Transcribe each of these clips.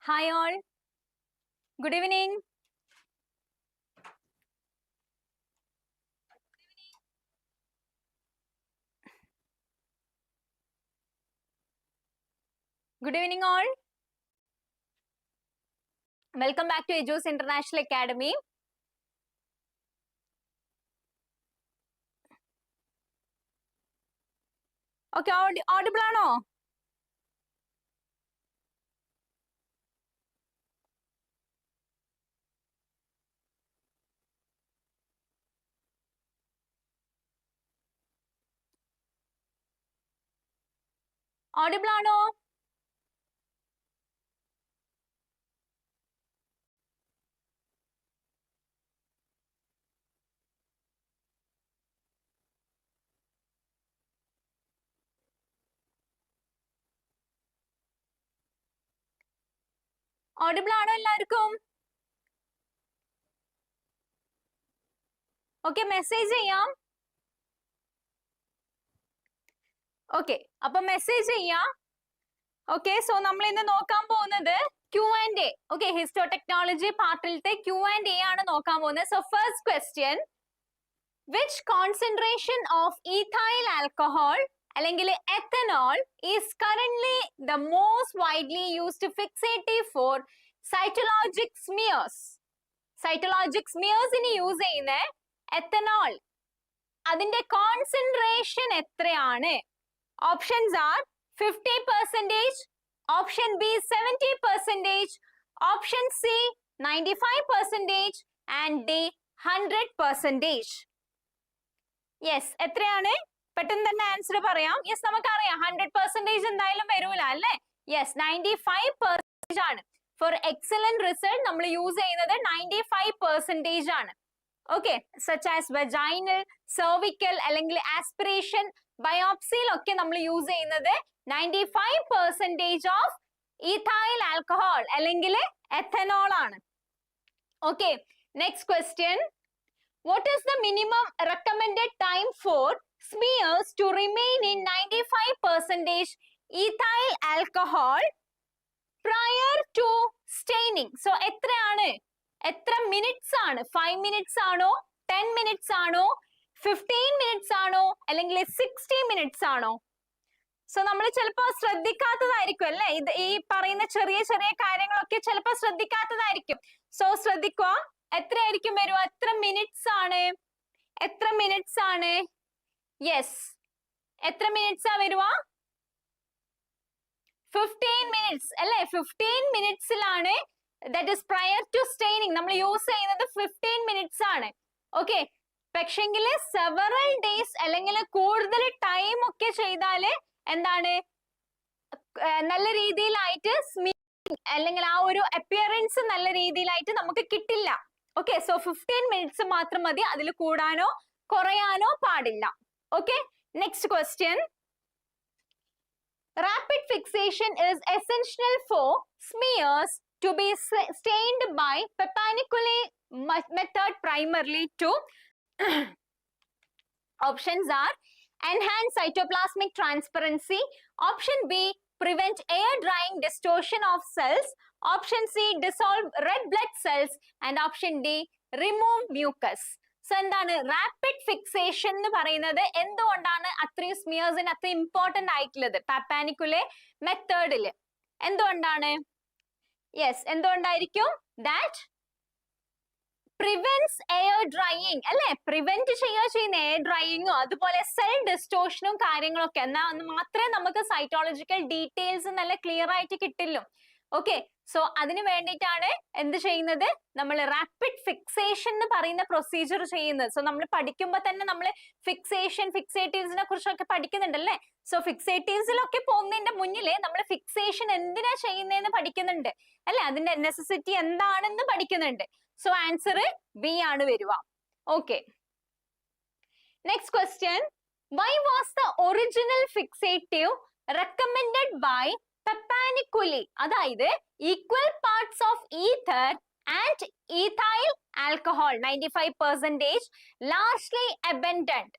Hi all. Good evening. Good evening all. Welcome back to Eduooz International Academy. Okay, audible ആണോ? Audible ആണോ? Audible ആണോ എല്ലാവർക്കും? Okay, message ചെയ്യാം. Okay, അപ്പൊ message ചെയ്യാം. Okay, so നമ്മൾ ഇന്ന് നോക്കാൻ പോകുന്നത് Q&A. Okay, histotechnology പാർട്ടിലത്തെ Q&A ആണ് നോക്കാൻ പോകുന്നത്. So first question, which concentration of ethyl alcohol അല്ലെങ്കിൽ ethanol is currently the most widely used fixative for cytologic smears? Cytologic smears ഇനി യൂസ് ചെയ്യുന്ന ethanol അതിന്റെ concentration എത്രയാണ്? Options are 50%, option B 70%, option C 95% and D 100%. Yes, എത്രയാണ്? പെട്ടെന്ന് തന്നെ answer പറയാം. Yes, നമുക്കറിയാം 100% എന്തായാലും വരൂല അല്ലേ? യെസ്, 95% ആണ്. ഫോർ എക്സലന്റ് റിസൾട്ട് നമ്മൾ യൂസ് ചെയ്യുന്നത് 95% ആണ്. Okay, such as vaginal, cervical അല്ലെങ്കിൽ ആസ്പിറേഷൻ, ബയോപ്സിയിലൊക്കെ നമ്മൾ യൂസ് ചെയ്യുന്നത് 95% ഓഫ് ഈഥൈൽ ആൽക്കഹോൾ അല്ലെങ്കിൽ എഥനോൾ ആണ്. Okay, next question. What is the minimum recommended time for smears to remain in 95% ethyl alcohol prior to staining? So, എത്ര minutes ആണ്? 5 minutes ആണോ? 10 minutes ആണോ? 15 minutes ആണോ? അല്ലെങ്കിൽ 60 minutes ആണോ? സോ നമ്മൾ ചിലപ്പോൾ ശ്രദ്ധിക്കാത്തതായിരിക്കും അല്ലേ? ഈ പറയുന്ന ചെറിയ ചെറിയ കാര്യങ്ങളൊക്കെ ചിലപ്പോൾ ശ്രദ്ധിക്കാത്തതായിരിക്കും. സോ ശ്രദ്ധിക്കുക. എത്രയായിരിക്കും വരുക? എത്ര മിനിറ്റ്സ് ആണ്? എത്ര മിനിറ്റ്സ് ആണ്? യെസ്, എത്ര മിനിറ്റ്സ് ആ വരുക? 15 minutes അല്ലേ? 15 minutesലാണ്, that is prior to staining നമ്മൾ യൂസ് ചെയ്യുന്നത് 15 minutes ആണ്. ഓക്കെ, പക്ഷെങ്കിൽ സെവറൽ ഡേയ്സ് അല്ലെങ്കിൽ കൂടുതൽ ടൈം ഒക്കെ ചെയ്താല് എന്താണ് നല്ല രീതിയിലായിട്ട് അല്ലെങ്കിൽ ആ ഒരു അപ്പിയറൻസ് നല്ല രീതിയിലായിട്ട് നമുക്ക് കിട്ടില്ല. ഓക്കെ, സോ 15 minutes മാത്രം മതി, അതിൽ കൂടാനോ കുറയാനോ പാടില്ല. Okay, next question. Rapid fixation is essential for smears to be stained by perpendicular method primarily to options are enhance cytoplasmic transparency, option B prevent air drying distortion of cells, option C dissolve red blood cells and option D remove mucus. So എന്താണ് rapid fixation എന്ന് പറയുന്നത്? എന്തുകൊണ്ടാണ് അത്രയും സ്മിയേഴ്സിന് അത്ര important ആയിട്ടുള്ളത് പാപ്പാനിക്കുലെ മെത്തേഡില്? എന്തുകൊണ്ടാണ്? Yes, എന്തുകൊണ്ടായിരിക്കും? That prevents air drying അല്ലെ? പ്രിവെന്റ് ചെയ്യുന്ന എയർ ഡ്രൈയിങ്ങും അതുപോലെ സെൽ ഡിസ്റ്റോഷനും കാര്യങ്ങളൊക്കെ. എന്നാൽ മാത്രമേ നമുക്ക് സൈറ്റോളജിക്കൽ ഡീറ്റെയിൽസ് നല്ല ക്ലിയർ ആയിട്ട് കിട്ടില്ലു. ഓക്കെ, സോ അതിന് വേണ്ടിയിട്ടാണ് എന്ത് ചെയ്യുന്നത്? നമ്മൾ റാപ്പിഡ് ഫിക്സേഷൻ എന്ന് പറയുന്ന പ്രൊസീജിയർ ചെയ്യുന്നത്. സോ നമ്മൾ പഠിക്കുമ്പോൾ തന്നെ നമ്മൾ ഫിക്സേറ്റീവ്സിനെ കുറിച്ചൊക്കെ പഠിക്കുന്നുണ്ടല്ലേ? സോ ഫിക്സേറ്റീവ്സിലൊക്കെ പോകുന്നതിന്റെ മുന്നിൽ നമ്മൾ ഫിക്സേഷൻ എന്തിനാ ചെയ്യുന്നതെന്ന് പഠിക്കുന്നുണ്ട് അല്ലെ? അതിന്റെ നെസസിറ്റി എന്താണെന്ന് പഠിക്കുന്നുണ്ട്. സോ ആൻസർ ബി ആണ് വരിക. Okay, next question. Why was the original fixative recommended by Papaniculi? അതായത് equal parts of ether and ethyl alcohol 95% largely abundant.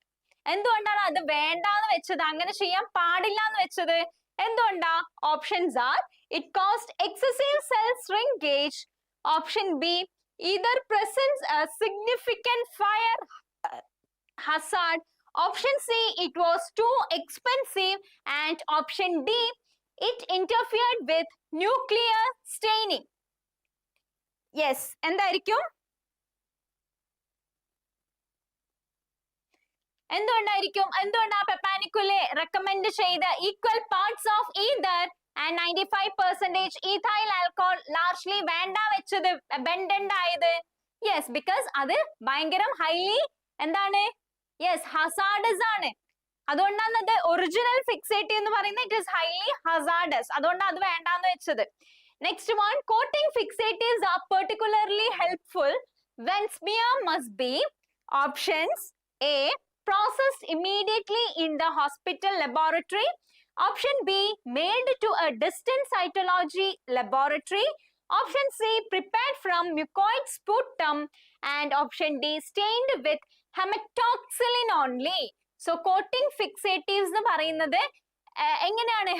എന്തുകൊണ്ടാണ് അത് വേണ്ടാന്ന് വെച്ചത്, അങ്ങനെ ചെയ്യാൻ പാടില്ല എന്ന് വെച്ചത്? എന്തുകൊണ്ടാ? Options are it caused excessive cell shrinkage. Option B, either presents a significant fire hazard. Option C, it was too expensive. And option D, it interfered with nuclear staining. Yes, എന്തായിരിക്കും? എന്തുകൊണ്ടാ പെപ്പാനിക്കുലെ റെക്കമെൻഡ് ചെയ്ത equal parts of ether and 95% ethyl alcohol largely വേണ്ട വെച്ചത് abundant ആയത്? Yes, because അത് ഭയങ്കര highly എന്താണ്? യെസ്, ഹസാർഡസ് ആണ്. അതുകൊണ്ടാണ് അത് ഒറിജിനൽ ഫിക്സേറ്റീവ് എന്ന് പറയുന്നത്. It is highly hazardous. അതുകൊണ്ടാണ് അത് വേണ്ടാന്ന് വെച്ചത്. Next one, coating fixatives are particularly helpful when smear must be options A, processed immediately in the hospital laboratory. Option B, mailed to a distant cytology laboratory. Option C, prepared from mucoid sputum. And option D, stained with hematoxylin only. So coating fixatives എന്ന് പറയുന്നത് എങ്ങനെയാണ്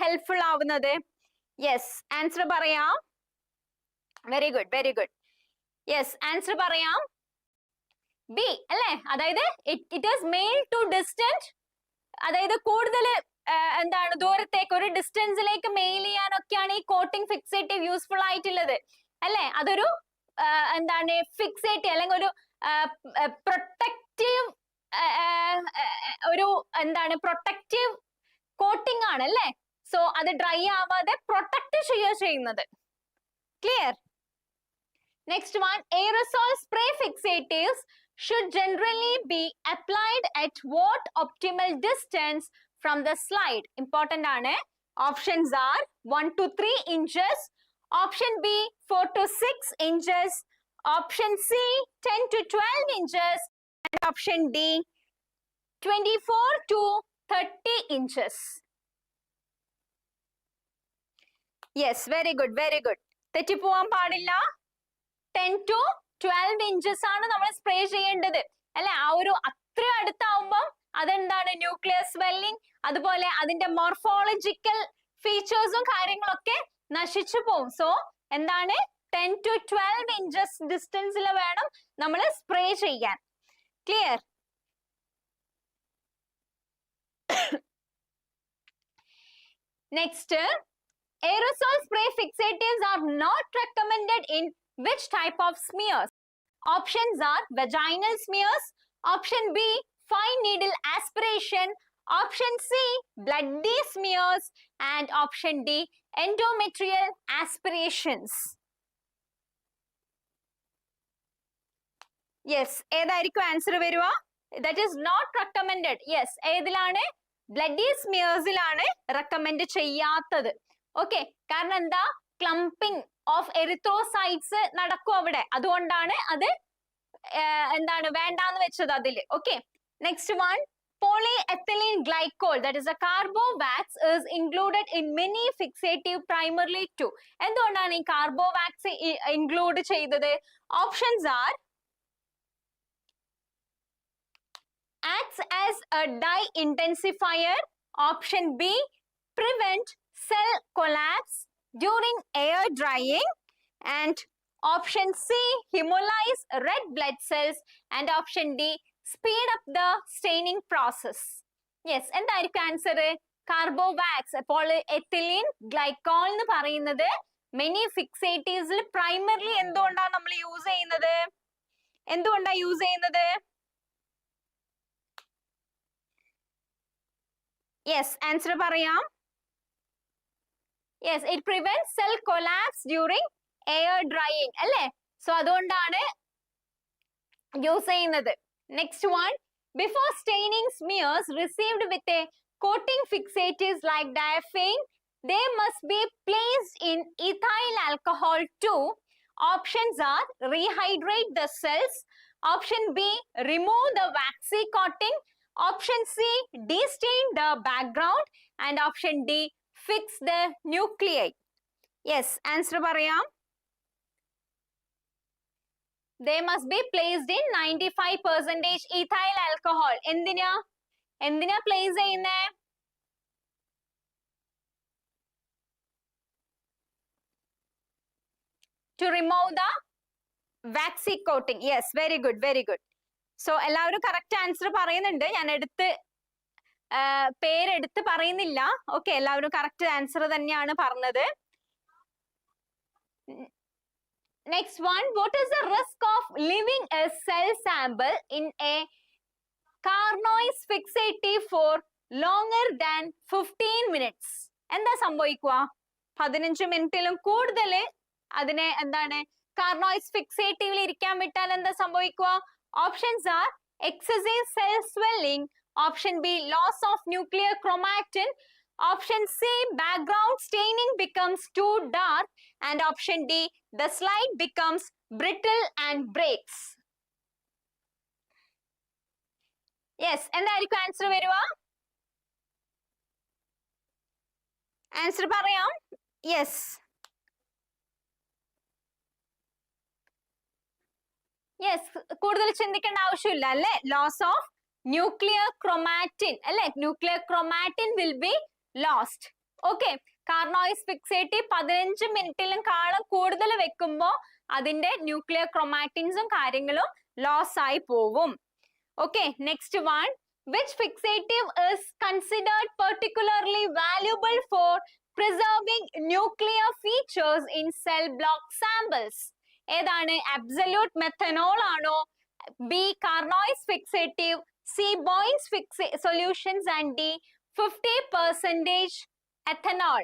helpful ആവുന്നത്? Yes, answer പറയാം. Very good, very good. Yes, answer പറയാം. B അല്ലേ? അതായത് it is mail to distant, അതായത് കൂടുതൽ എന്താണ് ദൂരത്തേക്ക് ഒരു ഡിസ്റ്റൻസിലേക്ക് മെയിൽ ചെയ്യാനൊക്കെയാണ് ഈ കോട്ടിംഗ് ഫിക്സേറ്റീവ് യൂസ്ഫുൾ ആയിട്ടുള്ളത് അല്ലെ? അതൊരു എന്താണ് ഫിക്സേറ്റീവ് അല്ലെങ്കിൽ ഒരു പ്രൊട്ടക്റ്റീവ് ഒരു എന്താണ് പ്രൊട്ടക്റ്റീവ് കോട്ടിംഗ് ആണ് അല്ലേ? സോ അത് ഡ്രൈ ആവാതെ പ്രൊട്ടക്ട് ചെയ്യുന്നത്. Clear? Next one, aerosol spray fixatives should generally be applied at what optimal distance from the slide? Important aane. Options are 1 to 3 inches. Option B, 4 to 6 inches. Option C, 10 to 12 inches. And option D, 24 to 30 inches. Yes, very good, very good. തെറ്റി പോവാൻ പാടില്ല. 10 to 12 inches ആണ് നമ്മൾ spray ചെയ്യേണ്ടത് അല്ലെ? ആ ഒരു അത്ര അടുത്താവുമ്പം അതെന്താണ് ന്യൂക്ലിയർ സ്വെല്ലിംഗ്, അതുപോലെ അതിന്റെ മോർഫോളജിക്കൽ ഫീച്ചേഴ്സും കാര്യങ്ങളൊക്കെ നശിച്ചു പോകും. സോ എന്താണ് 10 to 12 inches ഡിസ്റ്റൻസിൽ വേണം നമ്മൾ സ്പ്രേ ചെയ്യാൻ. Clear? Next, aerosol spray fixatives are not recommended in which type of smears? Options are vaginal smears. Option B, fine needle aspiration. Option C, bloody smears. And option D, endometrial aspirations. Yes, ഏതായിരിക്കും answer വരുക? That is not recommended. Yes, ഏതിലാണ്? Bloody സ്മിയേഴ്സിലാണ് recommend ചെയ്യാത്തത്. Okay, കാരണം എന്താ? ക്ലംപിംഗ് of erythrocytes നടക്കും അവിടെ. അതുകൊണ്ടാണ് അത് എന്താണ് വേണ്ടാന്ന് വെച്ചത് അതില്. Okay, next one, polyethylene glycol, that is a carbo wax, is included in many fixative primarily too. എന്തുകൊണ്ടാണ് ഈ കാർബോ വാക്സ് ഇൻക്ലൂഡ് ചെയ്തത്? Options are acts as a dye intensifier. Option B, prevent cell collapse during air drying. And option C, hemolyze red blood cells. And option D, speed up the staining process. Yes, എന്തായിരിക്കും answer? Carbowax, polyethylene glycol എന്ന് പറയുന്നത് many ഫിക്സേറ്റീവ്സിൽ primarily എന്തുകൊണ്ടാണ് നമ്മൾ use ചെയ്യുന്നത്? എന്തുകൊണ്ടാണ് use ചെയ്യുന്നത്? Yes, answer പറയാം. Yes, it prevents cell collapse during air drying അല്ലേ? സോ അതുകൊണ്ടാണ് യൂസ് ചെയ്യുന്നത്. Next one, before staining smears received with a coating fixatives like Diaphane, they must be placed in ethyl alcohol too. Options are rehydrate the cells. Option B, remove the waxy coating. Option C, destain the background. And option D, fix the nuclei. Yes, answer പറയാം. They must be placed in 95% ethyl alcohol. എന്തിനാ place ചെയ്യുന്നേ? to remove the waxy coating. Yes, very good, very good. So എല്ലാവരും correct answer പറയുന്നുണ്ട്. ഞാൻ പേരെടുത്ത് പറയുന്നില്ല. Okay, എല്ലാവരും correct answer തന്നെയാണ് പറഞ്ഞത്. Next one, what is the risk of leaving a cell sample in a Carnoy's fixative for longer than 15 minutes? എന്താ സംഭവിക്കുക? 15 മിനിറ്റിലും കൂടുതൽ അതിനെ എന്താണ് Carnoy's fixative ഇരിക്കാൻ വിട്ടാൽ എന്താ സംഭവിക്കുക? Options are excessive cell swelling, option B loss of nuclear chromatin, option C background staining becomes too dark, and option D the slide becomes brittle and breaks. Yes, എന്തായിരിക്കും ആൻസർ വരുക? Answer പറയാം. Yes. Yes, കൂടുതൽ ചിന്തിക്കേണ്ട ആവശ്യമില്ല അല്ലേ? Loss of nuclear chromatin അല്ലെ? Nuclear chromatin will be lost. Okay, Carnoy's fixative 15 മിനിറ്റിലും കാലം കൂടുതൽ വെക്കുമ്പോൾ അതിന്റെ ന്യൂക്ലിയർ ക്രോമാറ്റിൻസും കാര്യങ്ങളും ലോസ് ആയി പോവും. Okay, next one, which fixative is considered particularly valuable for preserving nuclear features in cell block samples? ഏതാണ്? absolute methanol ആണോ? B Carnoy's fixative, C Boyne's solutions, and D 50% ethanol.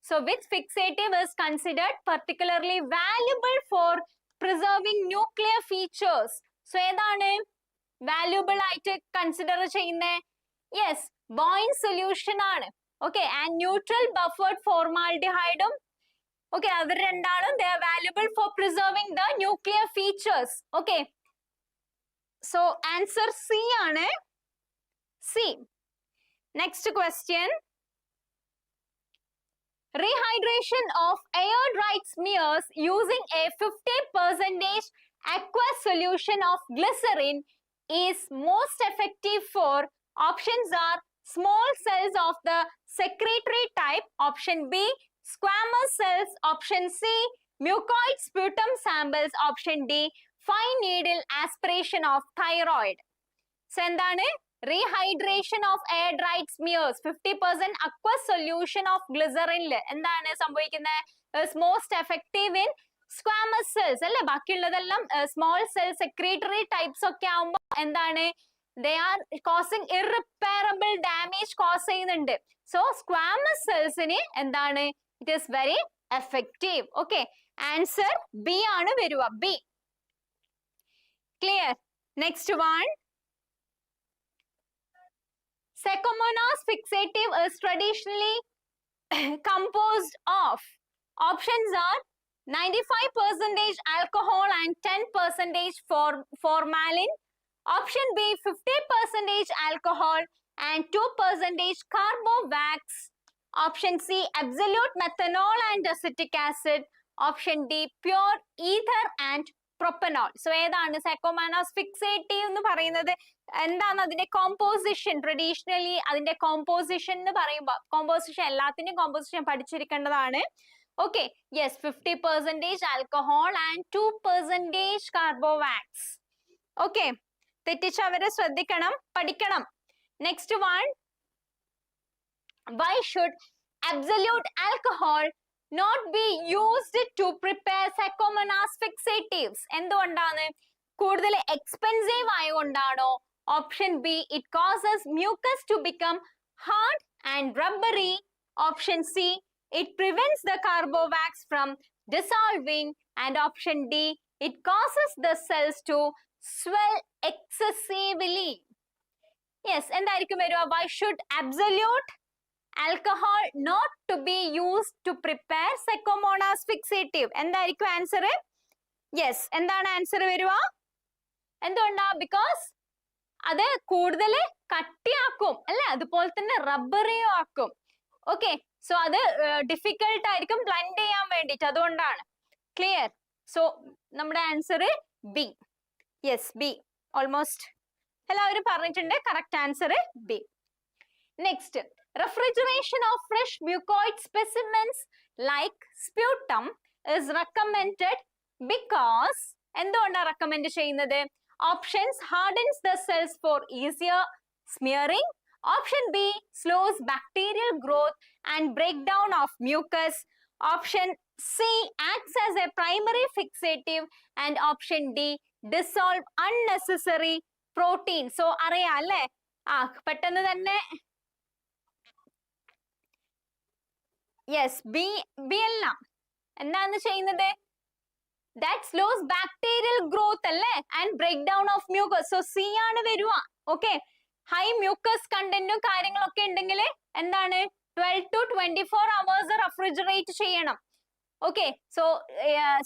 So which fixative is considered particularly valuable for preserving nuclear features? So ഏതാണ് valuable ആയിട്ട് consider ചെയ്യുന്നത്? Yes, Boyne's solution ആണ്. Okay, and neutral buffered ഫോർമാൽഡിഹൈഡും okay, അവർ രണ്ടാളും they are valuable for preserving the nuclear features. Okay, so answer C ആണ്. C. Next question, rehydration of air dried smears using a 50% aqueous solution of glycerin is most effective for, options are small cells of the secretory type, option B squamous cells, option C mucoid sputum samples, option D fine needle aspiration of thyroid. So എന്താണ്? rehydration of air dried smears 50% aqueous solution of glycerin എന്താണ് സംഭവിക്കുന്നത്? is most effective in squamous cells അല്ലെ? ബാക്കിയുള്ളതെല്ലാം small cell secretory types ഒക്കെ ആവുമ്പോൾ എന്താണ്? they are causing irreparable damage cause ചെയ്യുന്നുണ്ട്. so squamous cells ന് എന്താണ്? it is very effective. okay, answer B ആണ് വരുക. B. clear? next one, Secomonas fixative is traditionally composed of, options are 95% alcohol and 10% formalin, option B 50% alcohol and 2% carbovax, option C absolute methanol and acetic acid, option D pure ether and propanol. So ഏതാണ് Secomonas fixative എന്ന് പറയുന്നത്? എന്താണ് അതിന്റെ composition? Traditionally അതിന്റെ composition എന്ന് പറയുമ്പോൾ composition എല്ലാത്തിന്റെയും composition പഠിച്ചിരിക്കേണ്ടതാണ്. Okay, yes, 50% alcohol and 2% carbowax. Okay, തെറ്റിച്ചവരെ ശ്രദ്ധിക്കണം, പഠിക്കണം. Next one, why should absolute alcohol not be used to prepare Secomonas fixatives? എന്തുകൊണ്ടാണ്? കൂടുതൽ expensive ആയതുകൊണ്ടാണോ? Option B, it causes mucus to become hard and rubbery. Option C, it prevents the carbovax from dissolving. And option D, it causes the cells to swell excessively. Yes, എന്തായിരിക്കും വരുക? Why should absolute alcohol not to be used to prepare Secomonas fixative? എന്തായിരിക്കും answer? Yes, എന്താണ് answer വരുക? എന്തുകൊണ്ടാ? Because അത് കൂടുതൽ കട്ടിയാക്കും അല്ലെ? അതുപോലെ തന്നെ റബ്ബറിയും ആക്കും. ഓക്കെ, സോ അത് ഡിഫിക്കൽട്ട് ആയിരിക്കും ബ്ലെൻഡ് ചെയ്യാൻ വേണ്ടിട്ട്, അതുകൊണ്ടാണ്. ക്ലിയർ? സോ നമ്മുടെ answer B. Yes, B. Almost എല്ലാവരും പറഞ്ഞിട്ടുണ്ട്. Correct answer B. Next, refrigeration of fresh mucoid specimens like sputum is recommended Because എന്തുകൊണ്ടാണ് റെക്കമെൻഡ് ചെയ്യുന്നത്? Options hardens the cells for easier smearing. Option B slows bacterial growth and breakdown of mucus. Option C acts as a primary fixative. And option D dissolve unnecessary protein. So അറിയാം അല്ലേ? പെട്ടെന്ന് തന്നെ yes B അല്ല, എന്താണ് ചെയ്യുന്നത്? That slows bacterial growth അല്ലേ and breakdown of mucus. So C ആണ് വരുക. Okay, high mucus കണ്ടന്റും കാര്യങ്ങളൊക്കെ ഉണ്ടെങ്കിൽ എന്താണ് 12 to 24 hours റെഫ്രിജറേറ്റ് ചെയ്യണം. Okay, so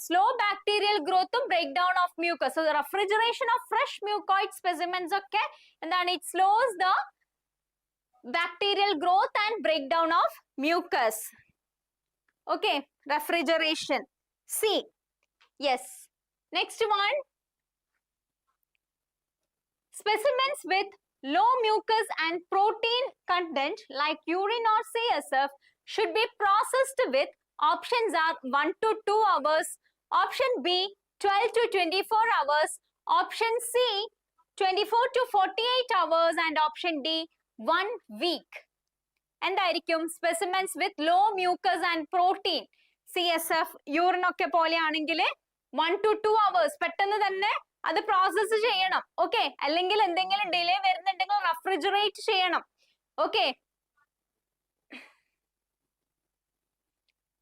slow bacterial growth ഉം breakdown of mucus. So the refrigeration of fresh mucoid specimens ഒക്കെ എന്താണ്, it slows the bacterial growth and breakdown of mucus. Okay, refrigeration. C. Yes. Next one. Specimens with low mucus and protein content like urine or CSF should be processed with options are 1 to 2 hours, option B 12 to 24 hours, option C 24 to 48 hours and option D 1 week. എന്തായിരിക്കും? Specimens with low mucus and protein, CSF, urine ഒക്കെ പോലെയാണെങ്കിൽ 1 to 2 hours പെട്ടെന്ന് തന്നെ അത് process ചെയ്യണം. Okay, അല്ലെങ്കിൽ എന്തെങ്കിലും delay വരുന്നുണ്ടെങ്കിൽ റെഫ്രിജറേറ്റ് ചെയ്യണം. Okay,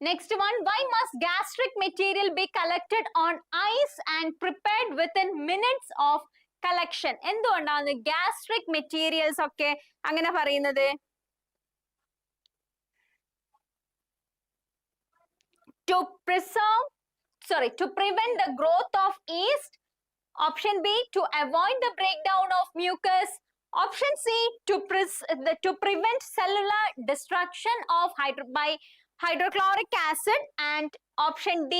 next one. Why must gastric material be collected on ice and prepared within minutes of collection? എന്തുകൊണ്ടാണ് gastric materials ഒക്കെ അങ്ങനെ പറയുന്നത്? To prevent the growth of yeast. Option B, to avoid the breakdown of mucus. Option C, to prevent cellular destruction of by hydrochloric acid. And option D,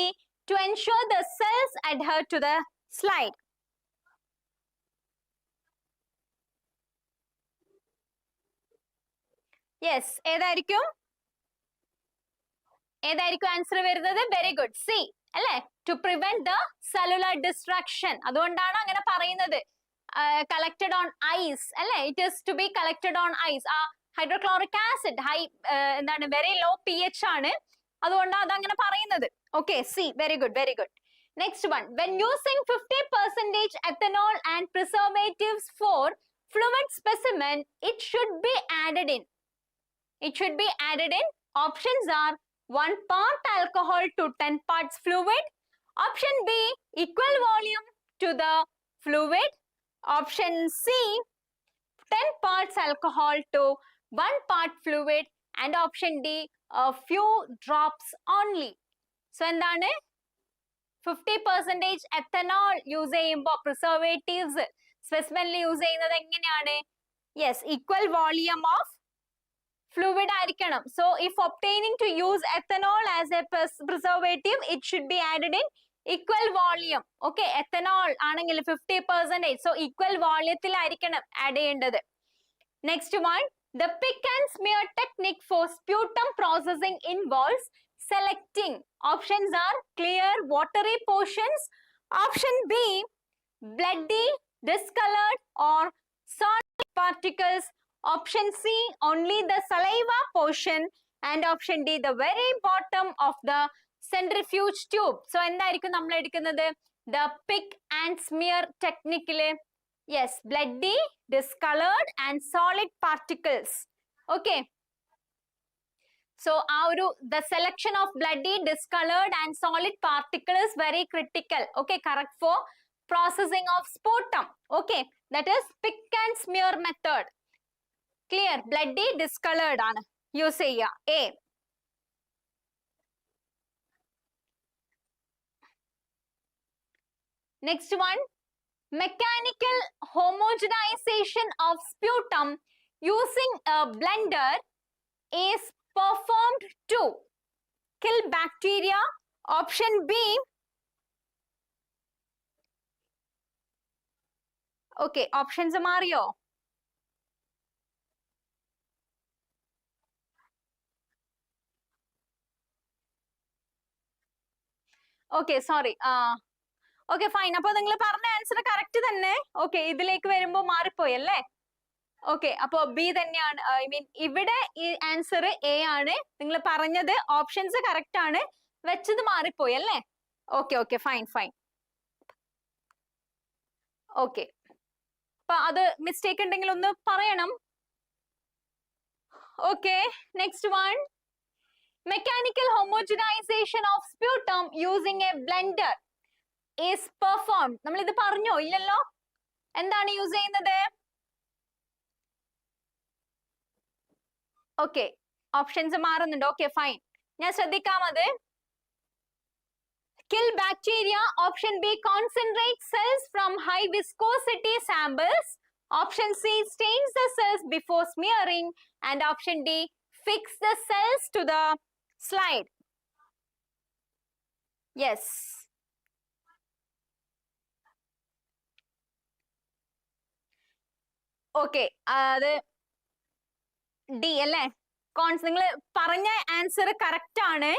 to ensure the cells adhere to the slide. Yes, ഏതായിരിക്കും answer വരുന്നത്? Very good, C അല്ലേ, to prevent the cellular destruction. അതുകൊണ്ടാണ് അങ്ങനെ പറയുന്നത്. Collected on ice അല്ലേ, it is to be collected on ice. ആ hydrochloric acid എന്താണ്, very low pH ആണ്, അതുകൊണ്ടാണ് അത് അങ്ങനെ പറയുന്നത്. Okay, C, very good, very good. Next one. When using 50% ethanol and preservatives for fluid specimen, it should be added in. Options are 1 part alcohol to 10 parts fluid. Option B, equal volume to the fluid. Option C, 10 parts alcohol to 1 part fluid. And option D, a few drops only. So എന്താണ്, 50% ethanol use ചെയ്യുമ്പോൾ preservatives സ്പെസിമെനിൽ use ചെയ്യുന്നത് എങ്ങനെയാണ്? Yes, equal volume of fluid ആയിരിക്കണം. So if obtaining to use ethanol as a preservative, it should be added in equal volume. Okay, ethanol ആണെങ്കിൽ 50%, so equal volumeത്തിൽ ആയിരിക്കണം add ചെയ്യേണ്ടത്. Next one. The pick and smear technique for sputum processing involves selecting. Options are clear watery portions. Option B, bloody, discolored or solid particles. Option C, only the saliva portion. And option D, the very bottom of the centrifuge tube. So എന്തായിരിക്കും നമ്മൾ എടുക്കുന്നത്? The pick and smear technique. Yes, bloody, discolored and solid particles. Okay, so the selection of bloody, discolored and solid particle is very critical. Okay, correct for processing of sputum. Okay, that is pick and smear method. Clear, bloody, discolored ആണ് use ചെയ്യുക. A. Next one. Mechanical homogenization of sputum using a blender is performed to kill bacteria. Option B. Okay, options മാറിയോ? Okay, sorry. Okay, fine. അപ്പൊ നിങ്ങൾ പറഞ്ഞ answer correct തന്നെ. Okay, ഇതിലേക്ക് വരുമ്പോ മാറിപ്പോയി അല്ലേ? ഓക്കെ, അപ്പൊ ബി തന്നെയാണ്. ഐ മീൻ ഇവിടെ ഈ ആൻസർ എ ആണ്. നിങ്ങൾ പറഞ്ഞത് ഓപ്ഷൻസ് കറക്റ്റ് ആണ്, വെച്ചത് മാറിപ്പോയി അല്ലേ? Okay okay, fine fine. Okay, അപ്പൊ അത് മിസ്റ്റേക്ക് ഉണ്ടെങ്കിൽ ഒന്ന് പറയണം. Okay, next one. Mechanical homogenization of sputum using a blender is performed. നമ്മൾ ഇത് പറഞ്ഞോ? ഇല്ലല്ലോ. എന്താണ് യൂസ് ചെയ്യുന്നത്? ഓക്കെ, ഓപ്ഷൻസ് മാറുന്നുണ്ട്. Okay, fine. ഞാൻ ശ്രദ്ധിക്കാം അത്. Kill bacteria. Option B, concentrate cells from high viscosity samples. Option C, stains the cells before smearing. And option D, fix the cells to the slide. Yes. Okay, അത് D അല്ലേ? നിങ്ങൾ പറഞ്ഞ answer correct ആണ്.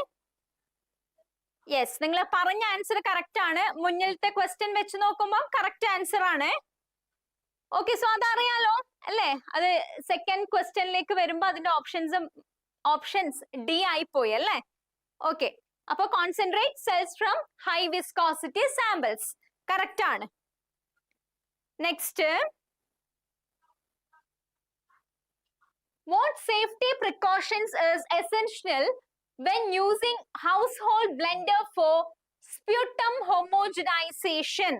Yes, നിങ്ങൾ പറഞ്ഞ answer correct ആണ്. മുന്നിലത്തെ question വെച്ച് നോക്കുമ്പോൾ കറക്റ്റ് ആൻസർ ആണ്. ഓക്കെ, സോ അതറിയാലോ അല്ലേ? അത് സെക്കൻഡ് ക്വസ്റ്റ്യനിലേക്ക് വരുമ്പോ അതിന്റെ ഓപ്ഷൻസ് ഡി ആയി പോയി അല്ലേ? ഓക്കെ, അപ്പൊ concentrate cells from high viscosity samples correct ആണ്. Next, what safety precautions is essential when using household blender for sputum homogenization?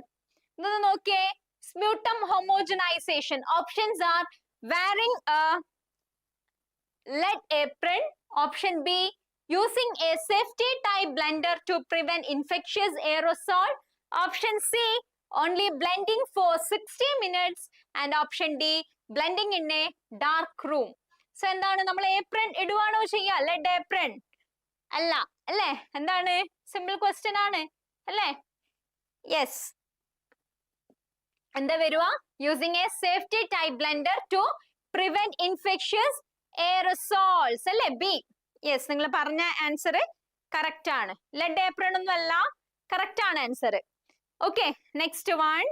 Okay, sputum homogenization. Options are wearing a lead apron. Option B, using a safety type blender to prevent infectious aerosol. Option C, only blending for 60 minutes. And option D, blending in a dark room. So എന്താണ്, നമ്മൾ apron ഇടുവാണോ ചെയ്യുക? Lead apron അല്ല അല്ലേ? എന്താണ്, simple question ആണ് അല്ലേ? Yes, എന്താ വരുക? Using a safety type blender to prevent infectious aerosols അല്ലേ? ബി. യെസ്, നിങ്ങൾ പറഞ്ഞ ആൻസർ കറക്റ്റ് ആണ്. ലെഡ് ഏപ്രൺ ഒന്നും അല്ല, കറക്റ്റ് ആണ് answer. Okay, next one.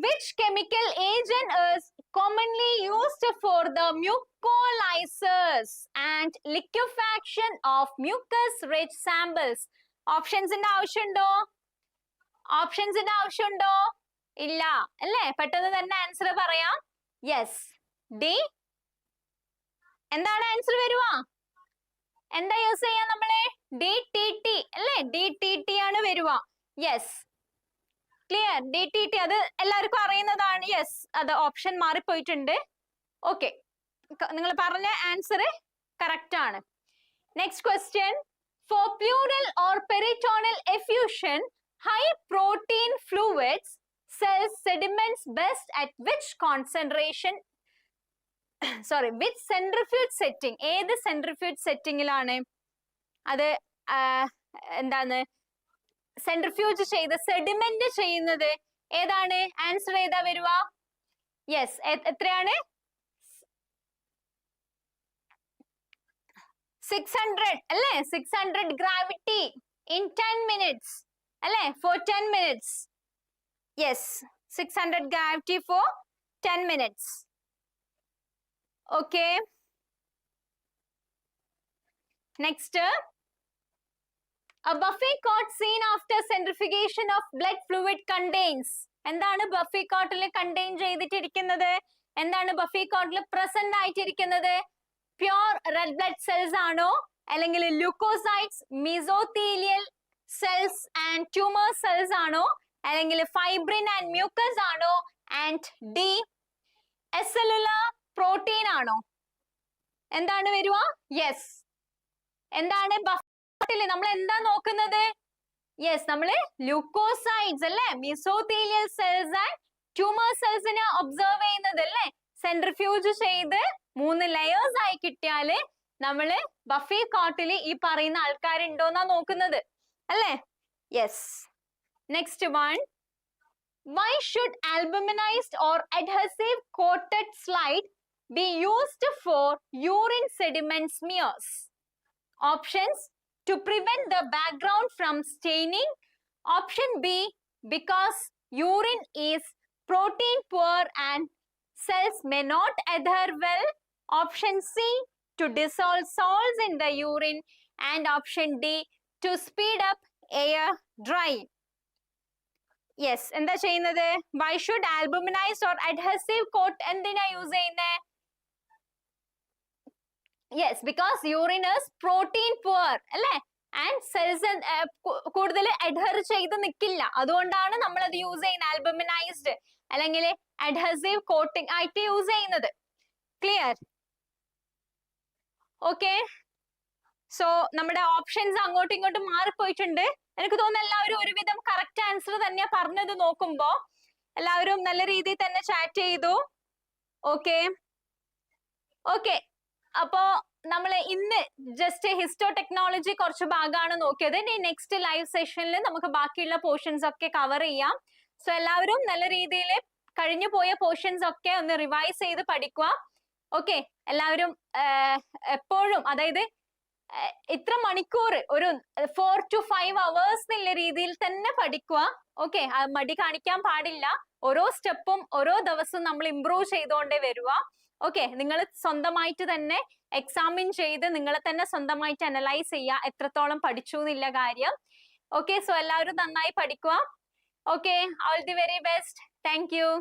Which chemical agent is commonly used for the mucolysis and liquefaction of mucus-rich samples? Options in ആവശ്യമുണ്ടോ? Options ആവശ്യമുണ്ടോ? ഇല്ല അല്ലേ? പെട്ടെന്ന് തന്നെ ആൻസർ പറയാം. Yes, D. എന്താണ് ആൻസർ വരുക? എന്താ യൂസ് ചെയ്യാ നമ്മളെ? DTT അല്ലേ? DTT ആണ് വരുക. Yes, clear. DTT അത് എല്ലാവർക്കും അറിയുന്നതാണ്. യെസ്, അത് ഓപ്ഷൻ മാറിപ്പോയിട്ടുണ്ട്. ഓക്കെ, നിങ്ങൾ പറഞ്ഞ ആൻസർ കറക്റ്റ് ആണ്. Next question. For pleural or peritoneal effusion high protein fluids cells sediments best at which concentration? Sorry, which centrifuge setting? ഏത് സെൻട്രിഫ്യൂജ് സെറ്റിംഗിലാണ് അത് എന്താണ് സെൻട്രിഫ്യൂജ് ചെയ്ത് സെഡിമെന്റ് ചെയ്യുന്നത്? ഏതാണ് ആൻസർ? ഏതാ വരുക? യെസ്, എത്രയാണ്? 600 അല്ലേ? 600 ഗ്രാവിറ്റി in 10 minutes അല്ലേ? for 10 minutes. Yes, 600 gravity for 10 minutes. Okay, next, a buffet cot seen after centrifugation of blood fluid contains. എന്താണ് ബഫി കോട്ടിൽ കണ്ടെയ്ൻ ചെയ്തിട്ടിരിക്കുന്നത്? എന്താണ് ബഫി കോട്ടിൽ പ്രസന്റ് ആയിട്ടിരിക്കുന്നത്? പ്യോർ റെഡ് ബ്ലഡ് സെൽസ് ആണോ, അല്ലെങ്കിൽ leukocytes, mesothelial cells and tumour cells ആണോ, അല്ലെങ്കിൽ ഫൈബ്രിൻ ആൻഡ് മ്യൂക്കസ് ആണോ, ആൻഡ് ഡി എസെല്ലുലാർ പ്രോട്ടീൻ ആണോ? എന്താണ് വരുക? യെസ്, എന്താണ് ബഫിൽ നമ്മൾ എന്താ നോക്കുന്നത്? യെസ്, നമ്മള് ല്യൂക്കോസൈറ്റ്സ് അല്ലേ, മീസോത്തീലിയൽ സെൽസ് ആൻഡ് ട്യൂമർ സെൽസിനെ ഒബ്സർവ് ചെയ്യുന്നത് അല്ലേ? സെൻട്രിഫ്യൂജ് ചെയ്ത് 3 ലെയേഴ്സ് ആയി കിട്ടിയാല് നമ്മള് ബഫി കോട്ടില് ഈ പറയുന്ന ആൾക്കാരുണ്ടോന്നാ നോക്കുന്നത് അല്ലേ? Yes, next one. Why should albuminized or adhesive coated slide be used for urine sediment smears? Options: to prevent the background from staining. Option B, because urine is protein poor and cells may not adhere well. Option C, to dissolve salts in the urine. And option D, to speed up air drying. Yes, എന്താ ചെയ്യുന്നത്? Why should albuminized or adhesive coat എന്തിനാ use ചെയ്യുന്നത്? Yes, because urine is protein poor, അല്ലേ? And cells കൂടുതൽ adhere ചെയ്ത് നിൽക്കില്ല. അതുകൊണ്ടാണ് നമ്മൾ അത് യൂസ് ചെയ്യുന്നത്, albuminized അല്ലെങ്കിൽ adhesive coating ആയിട്ട് യൂസ് ചെയ്യുന്നത്. Clear? Okay. സോ നമ്മുടെ ഓപ്ഷൻസ് അങ്ങോട്ടും ഇങ്ങോട്ടും മാറിപ്പോയിട്ടുണ്ട്. എനിക്ക് തോന്നുന്നു എല്ലാവരും ഒരുവിധം കറക്റ്റ് ആൻസർ തന്നെയാ പറഞ്ഞത്. നോക്കുമ്പോ എല്ലാവരും നല്ല രീതിയിൽ തന്നെ ചാറ്റ് ചെയ്തു. ഓക്കെ ഓക്കെ അപ്പോ നമ്മൾ ഇന്ന് ജസ്റ്റ് ഹിസ്റ്റോ ടെക്നോളജി കുറച്ച് ഭാഗമാണ് നോക്കിയത്. ഇനി നെക്സ്റ്റ് ലൈവ് സെഷനിൽ നമുക്ക് ബാക്കിയുള്ള പോർഷൻസ് ഒക്കെ കവർ ചെയ്യാം. സോ എല്ലാവരും നല്ല രീതിയിൽ കഴിഞ്ഞു പോയ പോർഷൻസ് ഒക്കെ ഒന്ന് റിവൈസ് ചെയ്ത് പഠിക്കുക. ഓക്കെ, എല്ലാവരും എപ്പോഴും അതായത് ഇത്ര മണിക്കൂർ ഒരു 4 to 5 hours എന്നുള്ള രീതിയിൽ തന്നെ പഠിക്കുക. ഓക്കെ, മടി കാണിക്കാൻ പാടില്ല. ഓരോ സ്റ്റെപ്പും ഓരോ ദിവസവും നമ്മൾ ഇംപ്രൂവ് ചെയ്തുകൊണ്ടേ വരിക. ഓക്കെ, നിങ്ങൾ സ്വന്തമായിട്ട് തന്നെ എക്സാമിൻ ചെയ്ത് നിങ്ങളെ തന്നെ സ്വന്തമായിട്ട് അനലൈസ് ചെയ്യുക എത്രത്തോളം പഠിച്ചു എന്നുള്ള കാര്യം. ഓക്കെ, സോ എല്ലാവരും നന്നായി പഠിക്കുക. Okay, all the very best. Thank you.